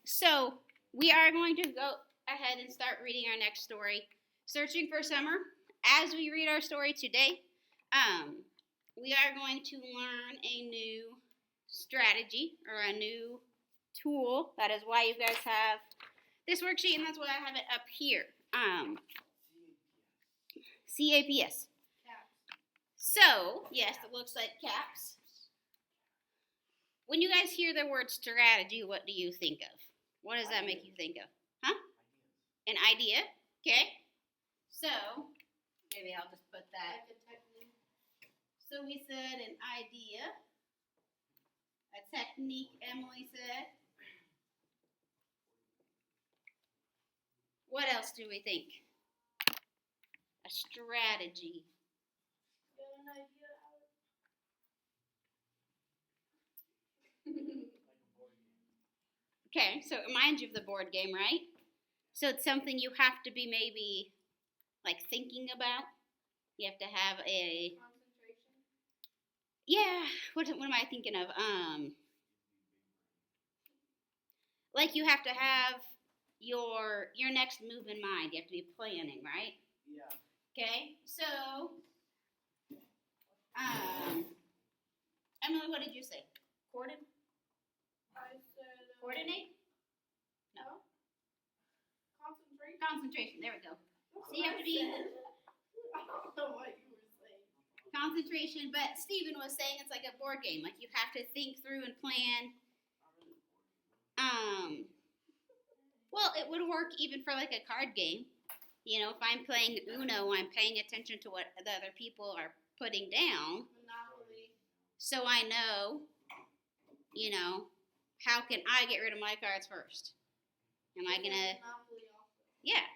So we are going to go ahead and start reading our next story, Searching for Summer. As we read our story today, we are going to learn a new strategy or a new tool. That is why you guys have this worksheet, and that's why I have it up here. CAPS. So, yes, it looks like caps. When you guys hear the word strategy, what do you think of? What does that make you think of? Huh? An idea? Okay. So, maybe I'll just put that. So we said an idea. A technique, Emily said. What else do we think? A strategy. Okay, so it reminds you of the board game, right? So it's something you have to be maybe like thinking about. You have to have a concentration. Yeah, what am I thinking of? Like you have to have your next move in mind. You have to be planning, right? Yeah. Okay, so Emily, what did you say? Coordinate? I said Coordinate? No. Concentration. Concentration. There we go. So you have to be I don't know what you were saying. concentration, but Stephen was saying it's like a board game. Like you have to think through and plan. Well, it would work even for like a card game. You know, if I'm playing Uno, I'm paying attention to what the other people are putting down. Monopoly. So I know, you know, how can I get rid of my cards first? Am I gonna? Monopoly also. Yeah.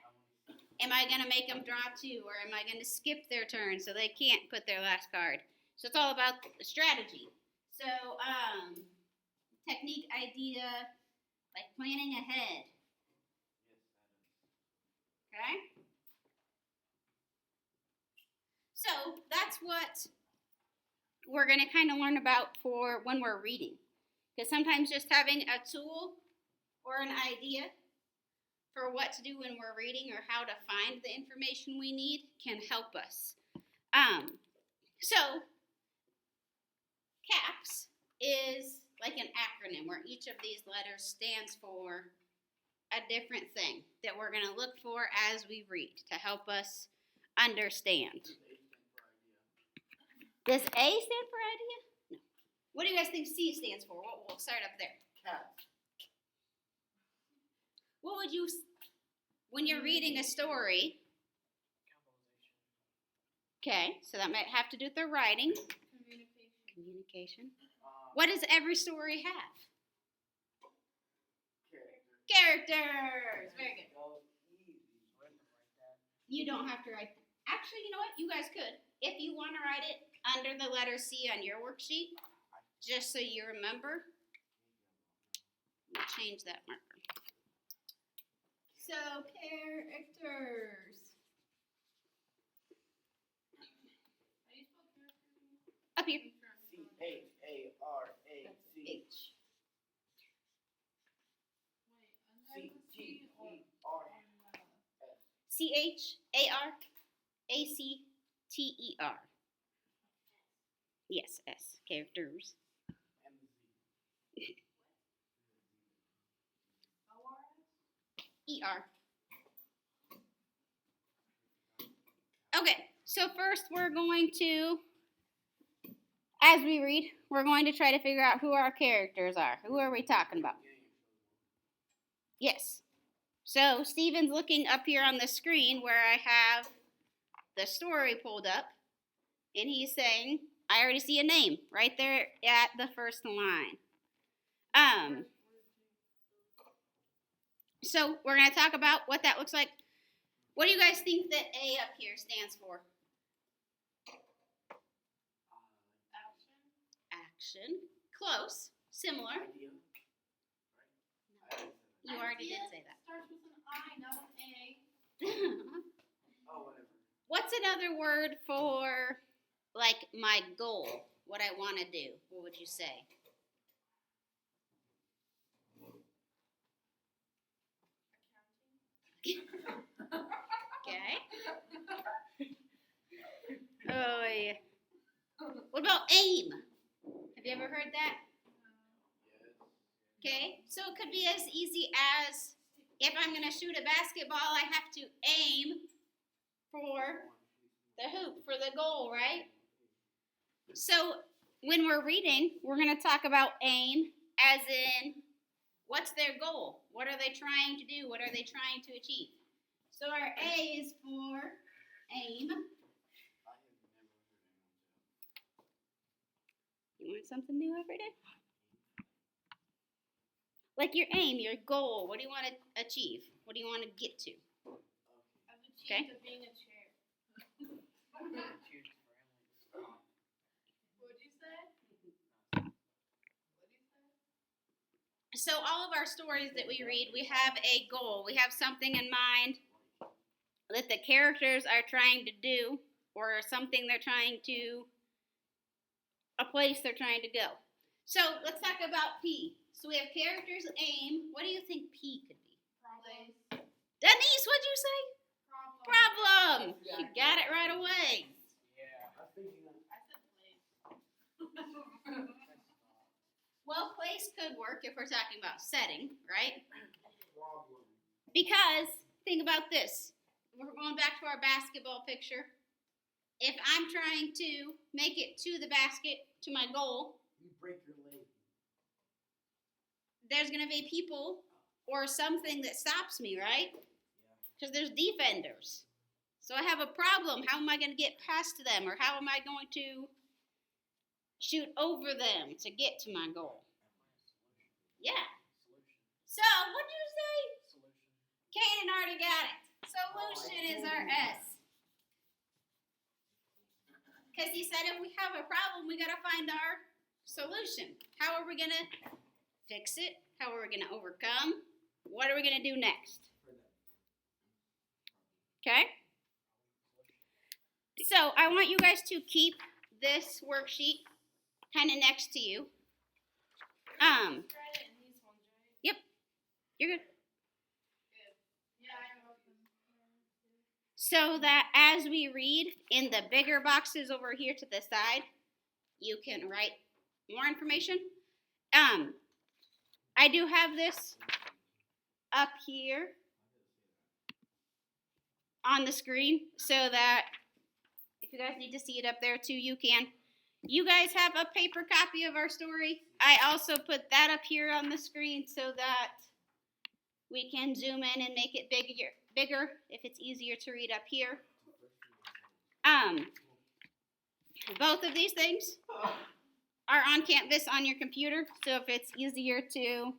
Am I gonna make them draw two, or am I gonna skip their turn so they can't put their last card? So it's all about strategy. So technique, idea, like planning ahead. Okay. So that's what we're going to kind of learn about for when we're reading. Because sometimes just having a tool or an idea for what to do when we're reading or how to find the information we need can help us. So CAPS is like an acronym where each of these letters stands for a different thing that we're going to look for as we read to help us understand. Does A stand for idea? No. What do you guys think C stands for? We'll start up there. Cat. What would you, when you're reading a story? Okay, so that might have to do with the writing. Communication. What does every story have? Characters. Very good. You don't have to write. Actually, you know what? You guys could. If you want to write it under the letter C on your worksheet, just so you remember. Let me change that marker. So, characters. Up here. C-H-A-R-A-C. H. C-H-A-R-A-C-T-E-R. Yes, S. Characters. E-R. Okay, so first we're going to, as we read, we're going to try to figure out who our characters are. Who are we talking about? Yes. So Stephen's looking up here on the screen where I have the story pulled up, and he's saying, I already see a name right there at the first line. So we're going to talk about what that looks like. What do you guys think that A up here stands for? Action. Close. Similar. You already did say that. Starts with an I, not an A. Oh, whatever. What's another word for, like, my goal? What I want to do? What would you say? could be as easy as if I'm going to shoot a basketball, I have to aim for the hoop, for the goal, right? So when we're reading, we're going to talk about aim as in what's their goal? What are they trying to do? What are they trying to achieve? So our A is for aim. You want something new every day? Like your aim, your goal. What do you want to achieve? What do you want to get to? I've achieved being a chair. What'd you say? So all of our stories that we read, we have a goal. We have something in mind that the characters are trying to do, or something they're trying to, a place they're trying to go. So let's talk about P. So we have characters aim. What do you think P could be? Problem. Denise, what'd you say? Problem. She got it right away. Yeah, I was thinking that. I said place. Well, place could work if we're talking about setting, right? Problem. Because, think about this. We're going back to our basketball picture. If I'm trying to make it to the basket, to my goal, You break your leg. there's going to be people or something that stops me, right? Because there's defenders. So I have a problem. How am I going to get past them? Or how am I going to shoot over them to get to my goal? Yeah. So, what did you say? Kaden already got it. Solution is our S. Because he said if we have a problem, we got to find our solution. How are we going to fix it? How are we going to overcome? What are we going to do next? Okay? So I want you guys to keep this worksheet kind of next to you. Try it in these ones, right? You're good. Good. Yeah, I wrote them. So that as we read in the bigger boxes over here to the side, you can write more information. I do have this up here on the screen so that if you guys need to see it up there too, you can. You guys have a paper copy of our story. I also put that up here on the screen so that we can zoom in and make it bigger if it's easier to read up here. Both of these things are on Canvas on your computer, so if it's easier to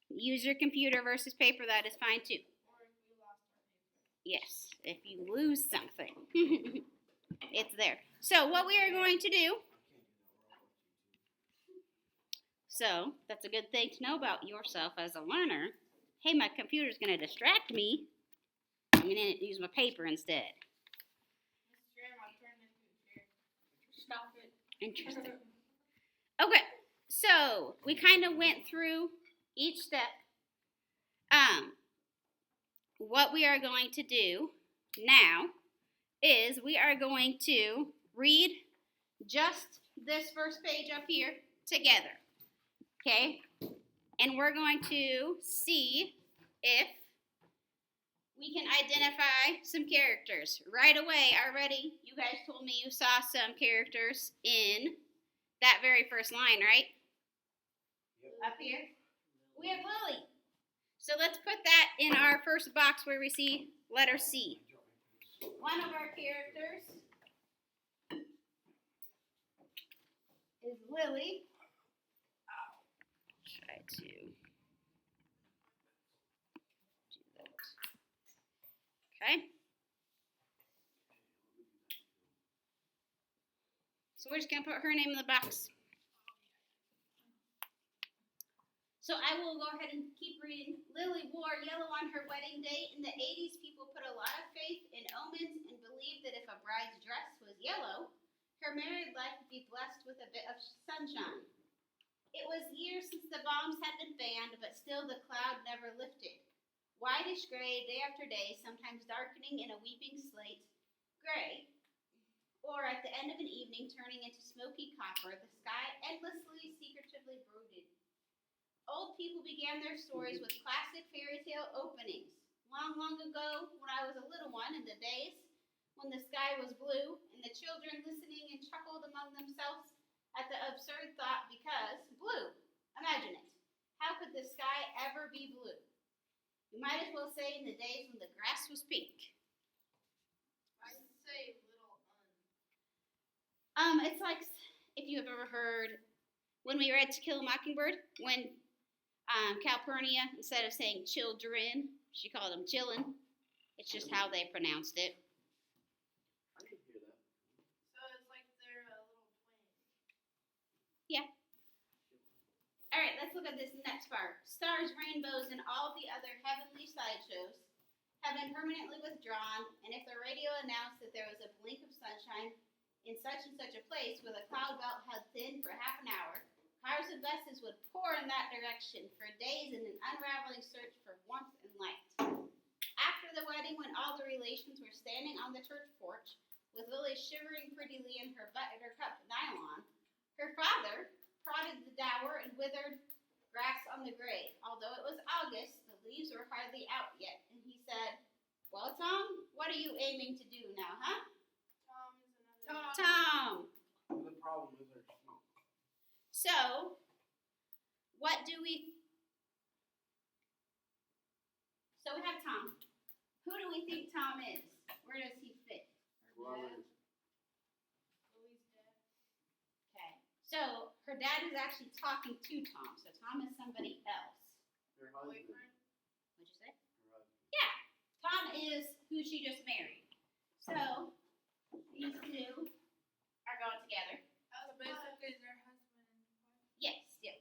use your computer versus paper, that is fine too. Or if we lost our paper. Yes, if you lose something, it's there. So what we are going to do, so that's a good thing to know about yourself as a learner. Hey, my computer's going to distract me. I'm going to use my paper instead. Mr. Grandma turned into a chair. Stop it. Interesting. Okay, so we kind of went through each step. What we are going to do now is we are going to read just this first page up here together. Okay? And we're going to see if we can identify some characters. Right away, already, you guys told me you saw some characters in that very first line, right? Yep. Up here. We have Lily. So let's put that in our first box where we see letter C. One of our characters is Lily. Try to do that. Okay. So we're just going to put her name in the box. So I will go ahead and keep reading. Lily wore yellow on her wedding day. In the 80s, people put a lot of faith in omens and believed that if a bride's dress was yellow, her married life would be blessed with a bit of sunshine. It was years since the bombs had been banned, but still the cloud never lifted. Whitish gray day after day, sometimes darkening in a weeping slate gray, or at the end of an evening turning into smoky copper, the sky endlessly, secretively brooded. Old people began their stories with classic fairy tale openings. Long, long ago, when I was a little one, in the days when the sky was blue, and the children listening and chuckled among themselves at the absurd thought because blue. Imagine it. How could the sky ever be blue? You might as well say in the days when the grass was pink. I say little It's like if you've ever heard when we read To Kill a Mockingbird, when Calpurnia, instead of saying children, she called them chillin'. It's just how they pronounced it. I can hear that. So it's like they're a little twin. All right, let's look at this next part. Stars, rainbows, and all the other heavenly sideshows have been permanently withdrawn, and if the radio announced that there was a blink of sunshine in such and such a place where the cloud belt had thinned for half an hour, cars and buses would pour in that direction for days in an unraveling search for warmth and light. After the wedding, when all the relations were standing on the church porch, with Lily shivering prettily in her buttercup nylon, her father prodded the dour and withered grass on the grave. Although it was August, the leaves were hardly out yet, and he said, "Well, Tom, what are you aiming to do now, huh?" Tom is another. Tom! The problem is there's smoke. So, what do we... So we have Tom. Who do we think Tom is? Where does he fit? Brother. Lily's dad. Okay. So, her dad is actually talking to Tom. So, Tom is somebody else. Their husband. Boyfriend. What'd you say? Her husband. Yeah. Tom is who she just married. So, these two are going together. So basically their husband and wife. Yes, yes.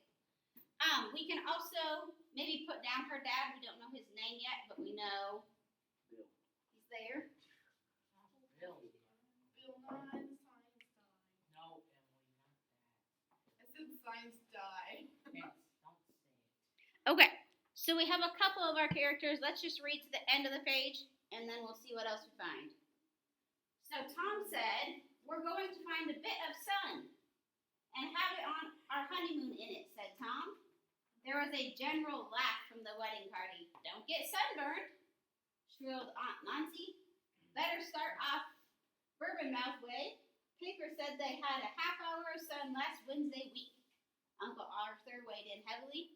We can also maybe put down her dad. We don't know his name yet, but we know Bill. he's there. Bill. Bill Nye, the science guy. No, Emily, not I said science die. that. Yes, don't say it. Okay, so we have a couple of our characters. Let's just read to the end of the page, and then we'll see what else we find. So Tom said, "We're going to find a bit of sun and have it on our honeymoon in it," said Tom. There was a general laugh from the wedding party. "Don't get sunburned," shrilled Aunt Nancy. "Better start off Bourbonmouth way. Paper said they had a half hour of sun last Wednesday week." Uncle Arthur weighed in heavily.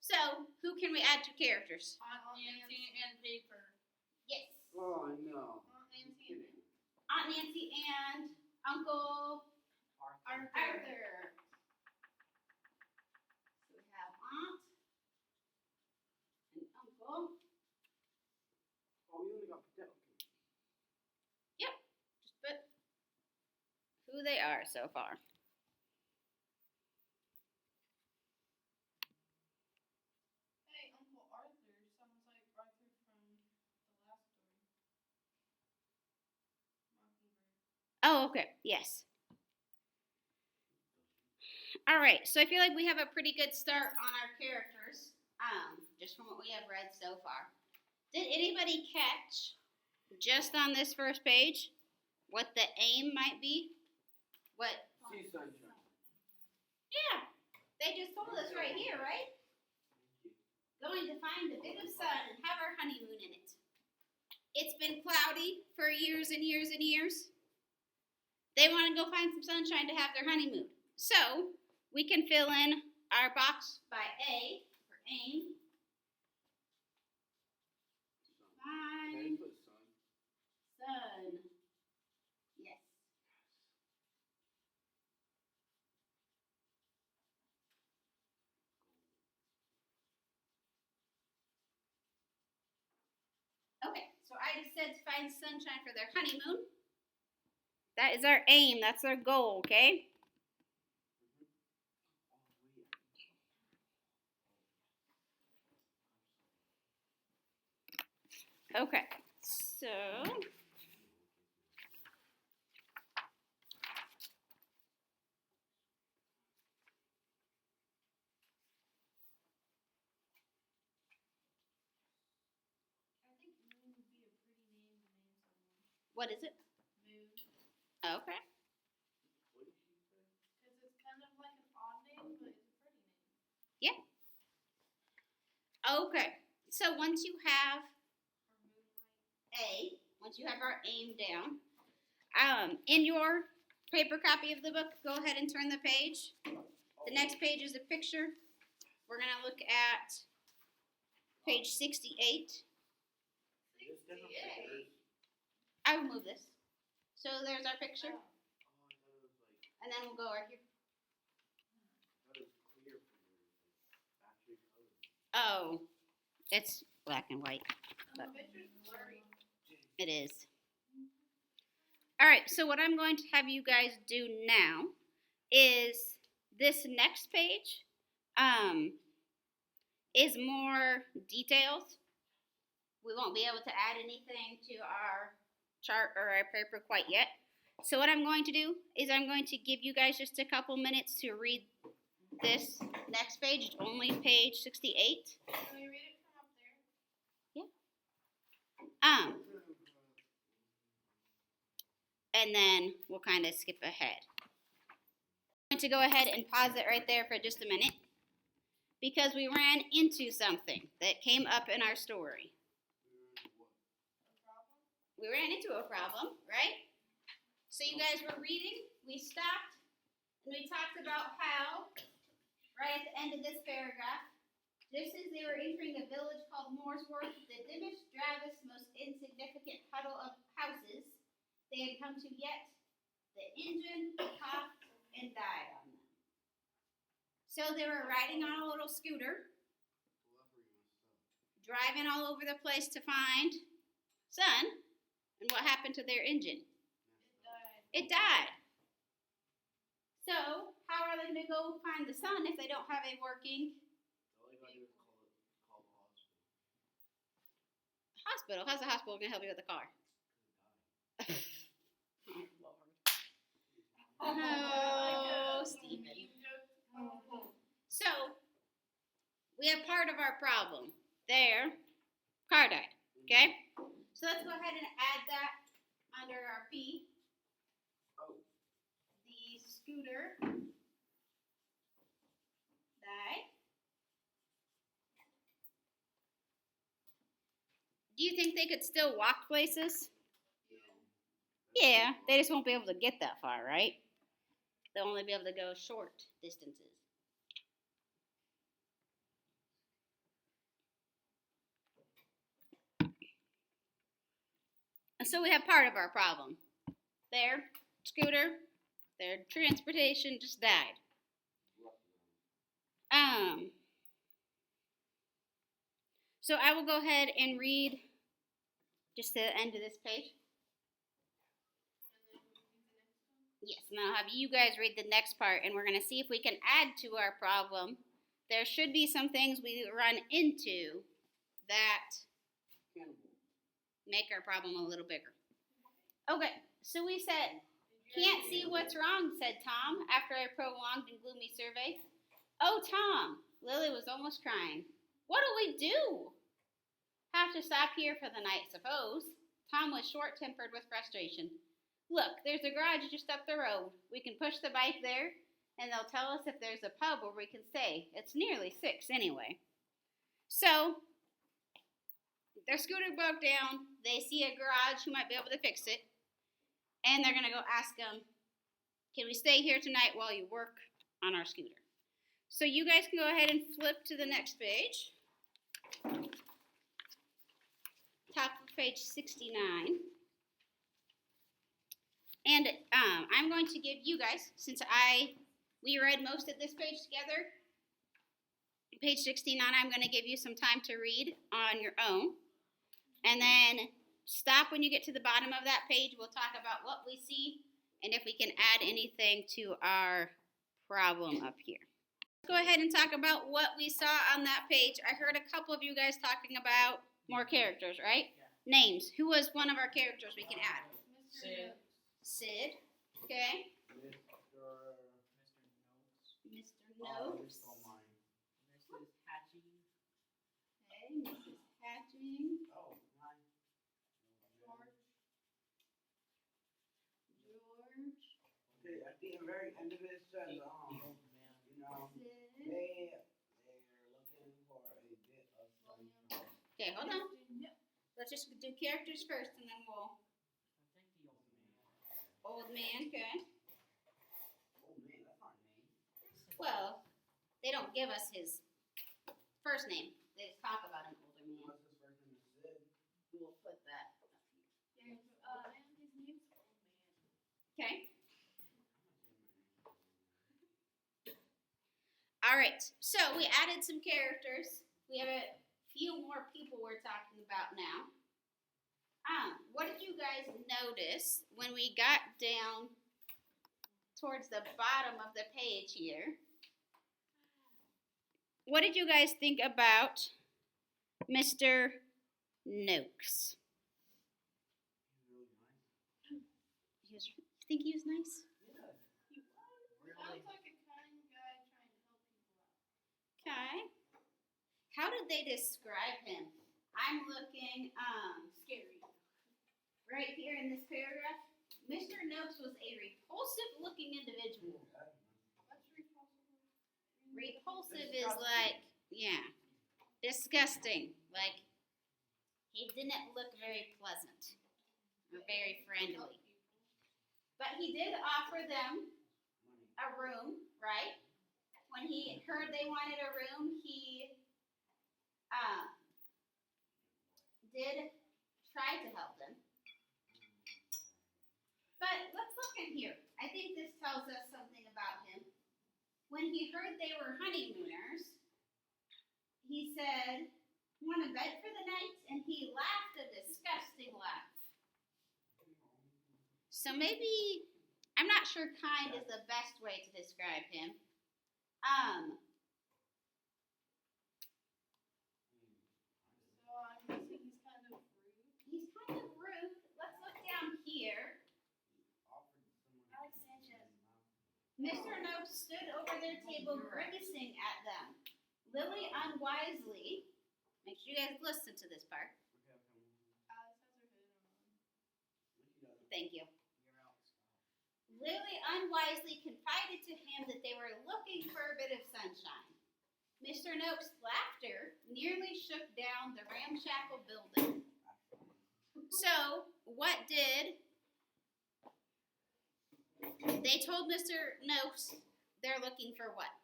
So, who can we add to characters? Aunt Nancy and Paper. Yes. Oh, no. Aunt Nancy and Kidding. Aunt Nancy and Uncle Arthur. Arthur. So we have Aunt and Uncle. Oh, we only got potato. Just put who they are so far. Hey, Uncle Arthur sounds like Arthur from the last story. Mockingbird. Oh, okay. Yes. All right. So I feel like we have a pretty good start on our characters, just from what we have read so far. Did anybody catch, just on this first page, what the aim might be? What? See sunshine. Yeah. They just told us right here, right? Going to find a bit of sun and have our honeymoon in it. It's been cloudy for years and years and years. They want to go find some sunshine to have their honeymoon. So, we can fill in our box by A for aim. Can Find you put sun? sun. Yes. Okay, so I just said to find sunshine for their honeymoon. That is our aim. That's our goal, okay? Okay, so I think Moon would be a pretty name to name someone. what is it? Moon. Okay. What did she say? Because it's kind of like an odd name, but it's a pretty name. Okay, so once you have once you have our aim down, in your paper copy of the book, go ahead and turn the page. The next page is a picture. We're going to look at page 68. There's different pictures. I will move this. So there's our picture, Oh, I thought it was like, and then we'll go right here. I thought it was clear for battery color. Oh, it's black and white. The picture's blurry. It is. All right, so what I'm going to have you guys do now is this next page is more details. We won't be able to add anything to our chart or our paper quite yet. So what I'm going to do is I'm going to give you guys just a couple minutes to read this next page. It's only page 68. Can we read it from up there? And then we'll kind of skip ahead. I'm going to go ahead and pause it right there for just a minute because we ran into something that came up in our story. We ran into a problem, right? So you guys were reading, we stopped, and we talked about how, right at the end of this paragraph, just as they were entering a village called Mooresworth, the dimmest, drabbest, most insignificant huddle of houses they had come to yet, the engine coughed and died on them. So they were riding on a little scooter, driving all over the place to find sun, and what happened to their engine? It died. So how are they going to go find the sun if they don't have a working All you gotta do is call the hospital? hospital. How's the hospital going to help you with the car? Oh, Stevie. So, we have part of our problem. Their car died. Okay? So let's go ahead and add that under our P. Oh. The scooter died. Do you think they could still walk places? Yeah, they just won't be able to get that far, right? They'll only be able to go short distances. And so we have part of our problem. Their scooter, their transportation just died. So I will go ahead and read just the end of this page. Yes, and I'll have you guys read the next part, and we're going to see if we can add to our problem. There should be some things we run into that make our problem a little bigger. Okay, so we said, can't see what's wrong, said Tom, after a prolonged and gloomy survey. Oh, Tom, Lily was almost crying. What'll we do? Have to stop here for the night, suppose. Tom was short-tempered with frustration. Look, there's a garage just up the road. We can push the bike there, and they'll tell us if there's a pub where we can stay. It's nearly 6 anyway. So, their scooter broke down. They see a garage who might be able to fix it. And they're going to go ask them, can we stay here tonight while you work on our scooter? So you guys can go ahead and flip to the next page. Top of page 69. And I'm going to give you guys, since we read most of this page together, page 69, I'm going to give you some time to read on your own. And then stop when you get to the bottom of that page. We'll talk about what we see and if we can add anything to our problem up here. Let's go ahead and talk about what we saw on that page. I heard a couple of you guys talking about more characters, right? Yeah. Names. Who was one of our characters we can add? Sid. Sid. Okay. Mr. Mr. Oh, Noakes. you stole mine. Mrs. Hatching. Okay. Mrs. Hatching. Oh, mine. George. Okay, at the very end of it says, The old man. you know, Sid. they're looking for a bit of Okay, hold on. Yep. Let's just do characters first, and then we'll. I think the old man. Old man, okay. Oh man, that's not a name. Well, they don't give us his first name. They just talk about an older man. What's his first name? Is Sid? We'll put that up here. His name's Old Man. Okay. All right. So we added some characters. We have a few more people we're talking about now. What did you guys notice when we got down towards the bottom of the page here? What did you guys think about Mr. Noakes? He's really nice. You think he was nice? Yeah. Sounds like a kind guy trying to help people out. Okay. How did they describe him? I'm looking Scary. right here in this paragraph. Mr. Noakes was a repulsive-looking individual. What's repulsive? Repulsive is like, yeah, disgusting. Like, he didn't look very pleasant or very friendly. But he did offer them a room, right? When he heard they wanted a room, he did try to help them. But let's look in here. I think this tells us something about him. When he heard they were honeymooners, he said, "Want a bed for the night?" And he laughed a disgusting laugh. So maybe, I'm not sure kind is the best way to describe him. So I'm guessing he's kind of rude. He's kind of rude. Let's look down here. Alex Sanchez. Mr. Noakes stood over their table grimacing at them. Lily unwisely, make sure you guys listen to this part. Alex has her hood on. Thank you. You're out, Scott. Lily unwisely confided to him that they were looking for a bit of sunshine. Mr. Noakes' laughter nearly shook down the ramshackle building. So, what did they told Mr. Noakes they're looking for what?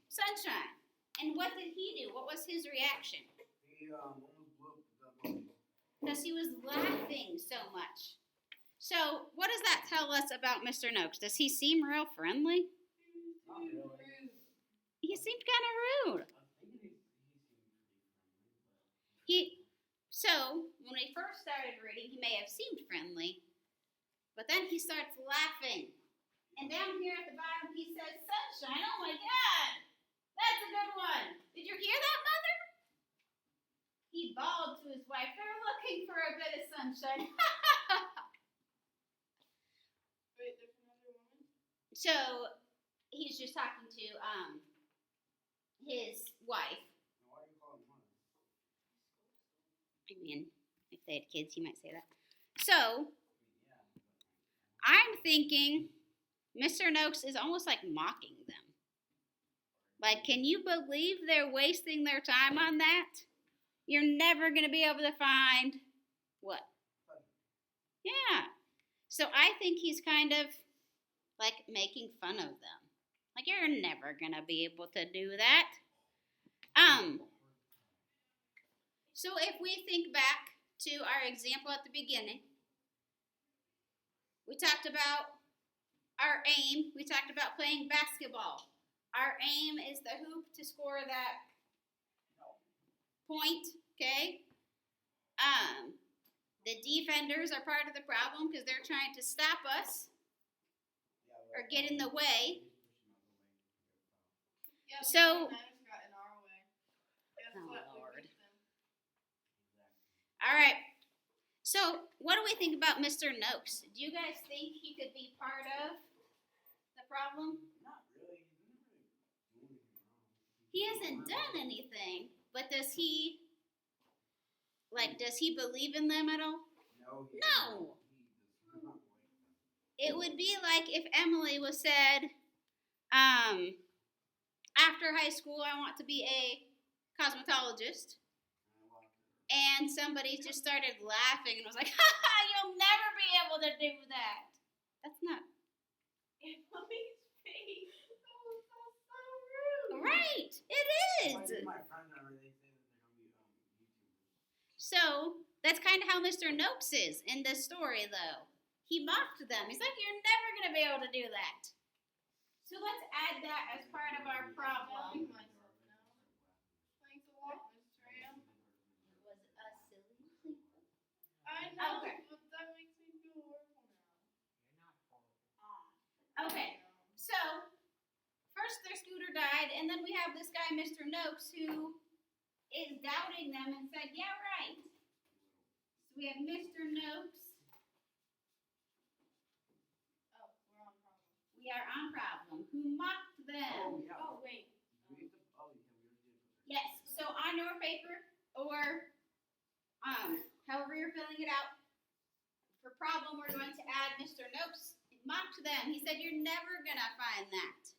Sunshine. And what did he do? What was his reaction? He almost blew up the building. Because he was laughing so much. So, what does that tell us about Mr. Noakes? Does he seem real friendly? Not really. Rude. He seemed kind of rude. I think he seemed pretty friendly, So, when we first started reading, he may have seemed friendly, but then he starts laughing. And down here at the bottom, he says, "Sunshine, oh my God, that's a good one. Did you hear that, Mother?" He bawled to his wife, "They're looking for a bit of sunshine." Wait, there's another woman? So, he's just talking to his wife. Now, why do you call him mother? I mean, if they had kids, he might say that. So, Yeah. I'm thinking Mr. Noakes is almost like mocking them. Like, can you believe they're wasting their time on that? You're never going to be able to find what? Yeah. So I think he's kind of like making fun of them. Like, you're never going to be able to do that. So if we think back to our example at the beginning, we talked about our aim. We talked about playing basketball. Our aim is the hoop to score that point, okay? The defenders are part of the problem because they're trying to stop us or get in the way. Yeah, So- the 49ers got in our way. Guess Oh, what? We Lord. beat them. All right. So, what do we think about Mr. Noakes? Do you guys think he could be part of the problem? Not really. He didn't really do anything wrong. He hasn't done anything, but does he believe in them at all? No. He No. does not like them. It would be like if Emily was said, after high school, I want to be a cosmetologist. And somebody just started laughing and was like, "Ha ha! You'll never be able to do that." That's not In Mommy's face. That was so rude. right. It Like is. my friend or they say that they're gonna be YouTubers. So that's kind of how Mr. Noakes is in this story, though. He mocked them. He's like, "You're never gonna be able to do that." So let's add that as part of our problem. Myself now. Thanks a lot, Miss Tram. Was a silly sleeper. I know, Okay. but that makes me feel horrible now. You're not horrible. Okay. So first their scooter died, and then we have this guy, Mr. Noakes, who is doubting them and said, "Yeah, right." So we have Mr. Noakes. Oh, we're on problem. We are on problem. Who mocked them? Oh yeah. Oh, wait. We used to, oh yeah, we already did put that. Yes. So on your paper, or however you're filling it out, for problem we're going to add Mr. Noakes mocked them. He said, "You're never gonna find that."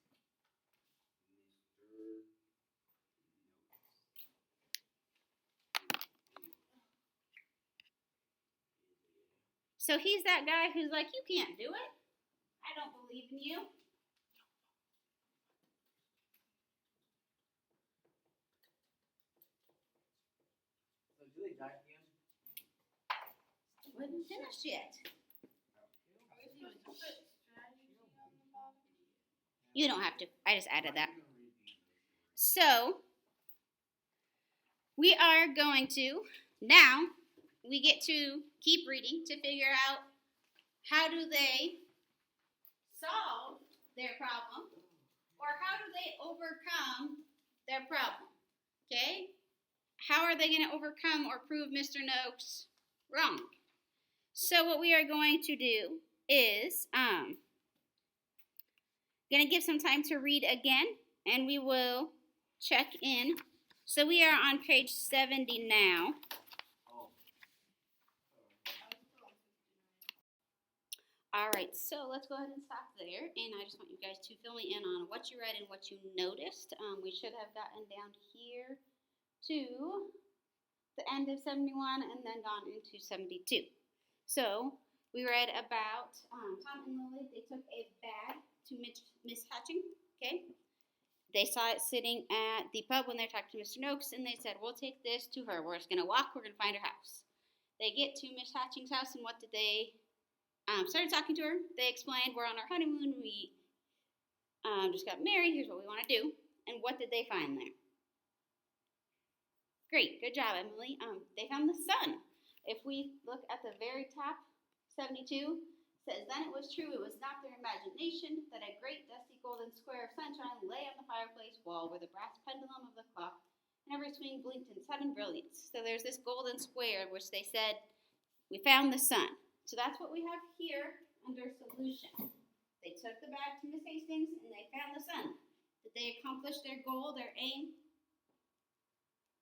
So he's that guy who's like, "You can't do it. I don't believe in you." So do they die at the end? Wasn't finished yet. Are we supposed to put strategy on the bottom? You don't have to. I just added that. I'm gonna read the end of this. So we are going to now we get to keep reading to figure out how do they solve their problem or how do they overcome their problem. Okay? How are they going to overcome or prove Mr. Noakes wrong? So what we are going to do is going to give some time to read again, and we will check in. So we are on page 70 now. Oh. All right, so let's go ahead and stop there, and I just want you guys to fill me in on what you read and what you noticed. We should have gotten down here to the end of 71 and then gone into 72. So we read about Tom and Lily. They took a bag to Miss Hatching, okay? They saw it sitting at the pub when they talked to Mr. Noakes, and they said, "We'll take this to her. We're just going to walk. We're going to find her house." They get to Miss Hatching's house, and what did they started talking to her? They explained, "We're on our honeymoon. We just got married. Here's what we want to do." And what did they find there? Great. Good job, Emily. They found the sun. If we look at the very top, 72, says, "Then it was true, it was not their imagination, that a great dusty golden square of sunshine lay on the fireplace wall where the brass pendulum of the clock and every swing blinked in sudden brilliance." So there's this golden square, which they said, we found the sun. So that's what we have here under solution. They took the bag to Miss Hastings and they found the sun. Did they accomplish their goal, their aim?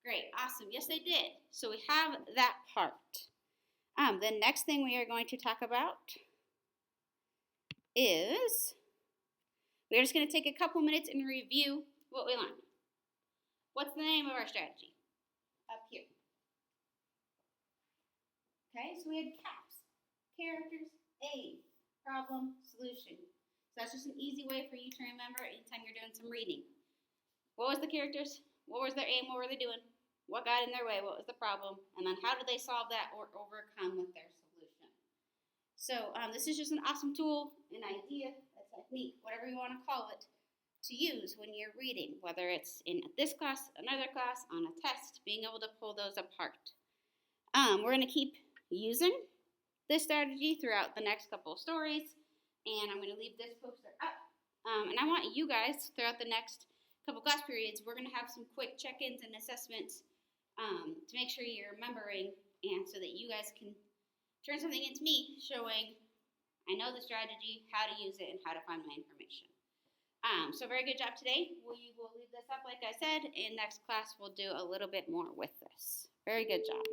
Great, awesome. Yes, they did. So we have that part. The next thing we are going to talk about is we're just going to take a couple minutes and review what we learned. What's the name of our strategy? Up here. Okay, so we had caps, characters, aim, problem, solution. So that's just an easy way for you to remember anytime you're doing some reading. What was the characters? What was their aim? What were they doing? What got in their way? What was the problem? And then how did they solve that or overcome with their solution? So this is just an awesome tool, an idea, a technique, whatever you want to call it, to use when you're reading, whether it's in this class, another class, on a test, being able to pull those apart. We're going to keep using this strategy throughout the next couple of stories, and I'm going to leave this poster up. And I want you guys, throughout the next couple class periods, we're going to have some quick check-ins and assessments to make sure you're remembering, and so that you guys can turn something into me showing I know the strategy, how to use it, and how to find my information. So very good job today. We will leave this up like I said, and next class we'll do a little bit more with this. Very good job.